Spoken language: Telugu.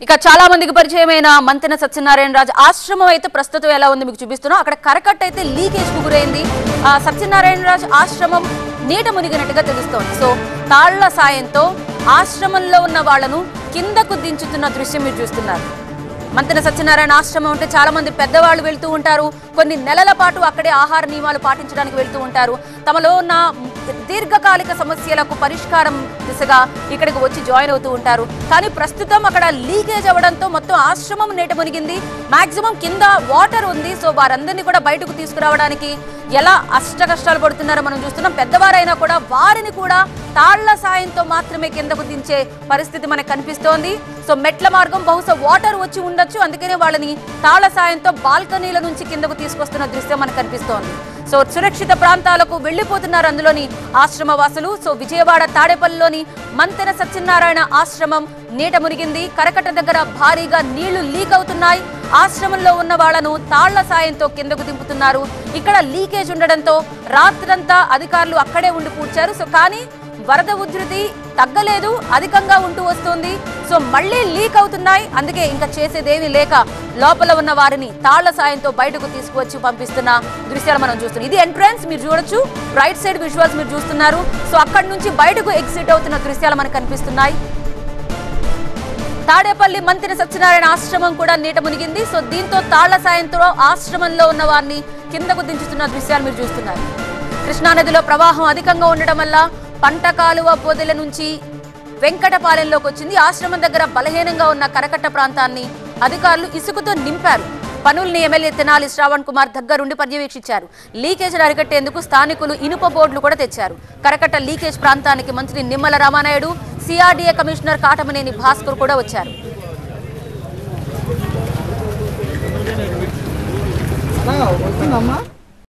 ఇక చాలా మందికి పరిచయమైన మంతెన సత్యనారాయణ రాజు ఆశ్రమం అయితే ప్రస్తుతం ఎలా ఉంది మీకు చూపిస్తున్నాం. అక్కడ కరకట్ట అయితే లీకేజ్ కు గురైంది. సత్యనారాయణ రాజు ఆశ్రమం నీట మునిగినట్టుగా తెలుస్తోంది. సో తాళ్ల సాయంతో ఆశ్రమంలో ఉన్న వాళ్లను కిందకు దించుతున్న దృశ్యం మీరు చూస్తున్నారు. మంతెన సత్యనారాయణ ఆశ్రమం అంటే చాలా మంది పెద్దవాళ్ళు వెళ్తూ ఉంటారు. కొన్ని నెలల పాటు అక్కడే ఆహార నియమాలు పాటించడానికి వెళ్తూ ఉంటారు. తమలో ఉన్న దీర్ఘకాలిక సమస్యలకు పరిష్కారం దిశగా ఇక్కడికి వచ్చి జాయిన్ అవుతూ ఉంటారు. కానీ ప్రస్తుతం అక్కడ లీకేజ్ అవ్వడంతో మొత్తం ఆశ్రమం నీట మునిగింది. మాక్సిమం కింద వాటర్ ఉంది. సో వారందరినీ కూడా బయటకు తీసుకురావడానికి ఎలా అష్ట కష్టాలు పడుతున్నారో మనం చూస్తున్నాం. పెద్దవారైనా కూడా వారిని కూడా తాళ్ల సాయంతో మాత్రమే కిందకు దించే పరిస్థితి మనకు కనిపిస్తోంది. సో మెట్ల మార్గం బహుశా వాటర్ వచ్చి ఉండొచ్చు, అందుకనే వాళ్ళని తాళ్ల సాయంతో బాల్కనీల నుంచి కిందకు తీసుకొస్తున్న దృశ్యం మనకు కనిపిస్తోంది. సో సురక్షిత ప్రాంతాలకు వెళ్లిపోతున్నారు అందులోని ఆశ్రమ వాసులు. సో విజయవాడ తాడేపల్లిలోని మంతెన సత్యనారాయణ ఆశ్రమం నీట మునిగింది. కరకట్ట దగ్గర భారీగా నీళ్లు లీక్ అవుతున్నాయి. ఆశ్రమంలో ఉన్న వాళ్లను తాళ్ల సాయంతో కిందకు దింపుతున్నారు. ఇక్కడ లీకేజ్ ఉండడంతో రాత్రంతా అధికారులు అక్కడే ఉండి పూడ్చారు. సో కానీ వరద ఉధృతి తగ్గలేదు, అధికంగా ఉంటూ వస్తుంది. సో మళ్లీ లీక్ అవుతున్నాయి. అందుకే ఇంకా చేసేదేమీ లేక లోపల ఉన్న వారిని తాళ్ల సాయంతో బయటకు తీసుకువచ్చి పంపిస్తున్న దృశ్యాలు మనం చూస్తున్నాం. ఇది ఎంట్రన్స్ మీరు చూడొచ్చు, రైట్ సైడ్ విజువల్స్ మీరు చూస్తున్నారు. సో అక్కడి నుంచి బయటకు ఎగ్జిట్ అవుతున్న దృశ్యాలు మనకు కనిపిస్తున్నాయి. తాడేపల్లి మంతెన సత్యనారాయణ ఆశ్రమం కూడా నీట మునిగింది. సో దీంతో తాళ్ల సాయంతో ఆశ్రమంలో ఉన్న వారిని కిందకు దించుతున్న దృశ్యాలు మీరు చూస్తున్నారు. కృష్ణానదిలో ప్రవాహం అధికంగా ఉండడం వల్ల పంట కాలువ పొదల నుంచి వెంకటపాలెంలోకి వచ్చింది. ఆశ్రమం దగ్గర బలహీనంగా ఉన్న కరకట్ట ప్రాంతాన్ని అధికారులు ఇసుకతో నింపారు. పనుల్ని ఎమ్మెల్యే తెనాలి శ్రావణ్ కుమార్ దగ్గరుండి పర్యవేక్షించారు. లీకేజ్ అరికట్టేందుకు స్థానికులు ఇనుప బోర్డులు కూడా తెచ్చారు. కరకట్ట లీకేజ్ ప్రాంతానికి మంత్రి నిమ్మల రామానాయుడు, సిఆర్డీఏ కమిషనర్ కాటమనేని భాస్కర్ కూడా వచ్చారు.